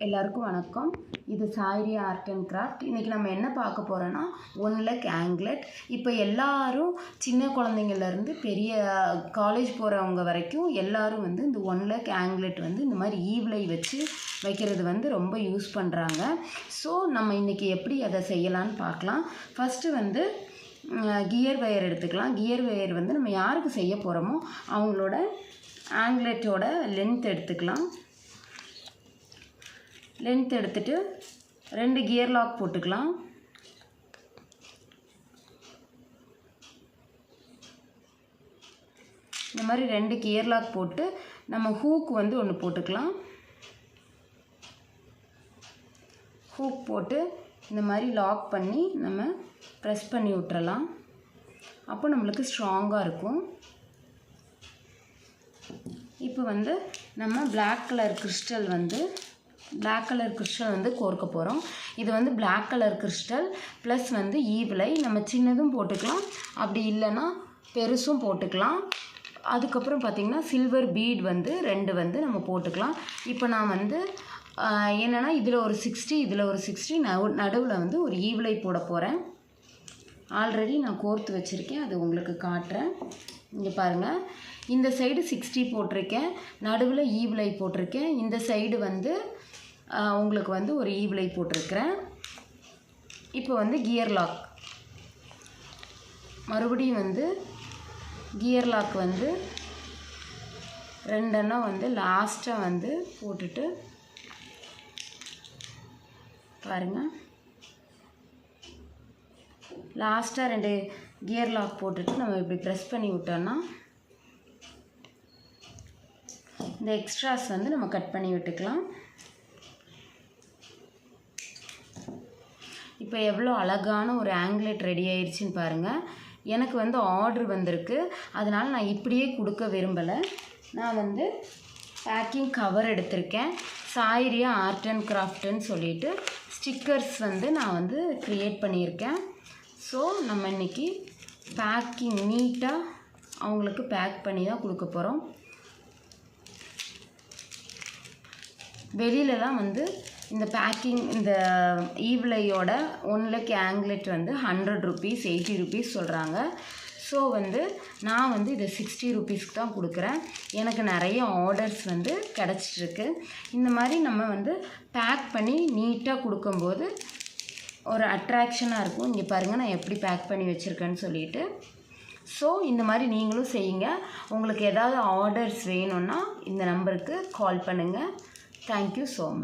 எல்லாருக்கும் வணக்கம். இது சாய்ரி ஆர்ட் அண்ட் கிராஃப்ட். இன்றைக்கி நம்ம என்ன பார்க்க போகிறோன்னா 1 லெக் ஆங்க்லெட். இப்போ எல்லாரும் சின்ன குழந்தைங்கள்லேருந்து பெரிய காலேஜ் போகிறவங்க வரைக்கும் எல்லாரும் இந்த 1 லெக் ஆங்க்லெட் இந்த மாதிரி ஈவ்லை வச்சு வைக்கிறது ரொம்ப யூஸ் பண்ணுறாங்க. ஸோ நம்ம இன்றைக்கி எப்படி அதை செய்யலான்னு பார்க்கலாம். ஃபஸ்ட்டு கியர் வயர் எடுத்துக்கலாம். கியர் வயர் நம்ம யாருக்கு செய்ய போகிறோமோ அவங்களோட ஆங்க்லெட்டோட லென்த் எடுத்துக்கலாம். லென்த் எடுத்துகிட்டு 2 கியர் லாக் போட்டுக்கலாம். இந்த மாதிரி 2 கியர் லாக் போட்டு நம்ம ஹூக் ஒன்று போட்டுக்கலாம். ஹூக் போட்டு இந்த மாதிரி லாக் பண்ணி நம்ம ப்ரெஸ் பண்ணி விட்டுறலாம். அப்போ நம்மளுக்கு ஸ்ட்ராங்காக இருக்கும். இப்போ நம்ம பிளாக் கலர் கிறிஸ்டல் கோர்க்க போகிறோம். இது பிளாக் கலர் கிறிஸ்டல் ப்ளஸ் ஈவ்லை. நம்ம சின்னதும் போட்டுக்கலாம், அப்படி இல்லைன்னா பெருசும் போட்டுக்கலாம். அதுக்கப்புறம் பார்த்திங்கன்னா சில்வர் பீட் 2 நம்ம போட்டுக்கலாம். இப்போ நான் என்னென்னா இதில் ஒரு 60 இதில் ஒரு 60 நடுவில் ஒரு ஈவ்லை போட போகிறேன். ஆல்ரெடி நான் கோர்த்து வச்சுருக்கேன், அது உங்களுக்கு காட்டுறேன். இங்கே பாருங்கள், இந்த சைடு 60 போட்டிருக்கேன், நடுவில் ஈவ்லை போட்டிருக்கேன். இந்த சைடு உங்களுக்கு ஒரு ஈவ்லை போட்டிருக்கிறேன். இப்போ கியர் லாக் மறுபடியும் கியர் லாக் 2 எண்ணம் லாஸ்ட்டாக போட்டுட்டு பாருங்கள். லாஸ்ட்டாக 2 கியர் லாக் போட்டுட்டு நம்ம இப்படி ப்ரெஸ் பண்ணி விட்டோன்னா இந்த எக்ஸ்ட்ராஸ் நம்ம கட் பண்ணி விட்டுக்கலாம். இப்போ எவ்வளோ அழகான ஒரு ஆங்க்லெட் ரெடி ஆயிடுச்சுன்னு பாருங்கள். எனக்கு ஆர்டர் வந்திருக்கு, அதனால் நான் இப்படியே கொடுக்க விரும்பலை. நான் பேக்கிங் கவர் எடுத்திருக்கேன். சாய்ரியா ஆர்ட் அண்ட் கிராஃப்ட்டுன்னு சொல்லிட்டு ஸ்டிக்கர்ஸ் நான் க்ரியேட் பண்ணியிருக்கேன். ஸோ நம்ம இன்றைக்கி பேக்கிங் நீட்டாக அவங்களுக்கு பேக் பண்ணி தான் கொடுக்க போகிறோம். வெளியிலலாம் இந்த பேக்கிங் இந்த ஈவ்லையோட 1 லெக் ஆங்க்லெட் 100 rupees 80 rupees சொல்கிறாங்க. ஸோ நான் இதை 60 rupeesக்கு தான் கொடுக்குறேன். எனக்கு நிறைய ஆர்டர்ஸ் கிடச்சிட்ருக்கு. இந்த மாதிரி நம்ம பேக் பண்ணி நீட்டாக கொடுக்கும்போது ஒரு அட்ராக்ஷனாக இருக்கும். இங்கே பாருங்கள், நான் எப்படி பேக் பண்ணி வச்சுருக்கேன்னு சொல்லிட்டு. ஸோ இந்த மாதிரி நீங்களும் செய்யுங்க. உங்களுக்கு ஏதாவது ஆர்டர்ஸ் வேணும்னா இந்த நம்பருக்கு கால் பண்ணுங்கள். Thank you so much.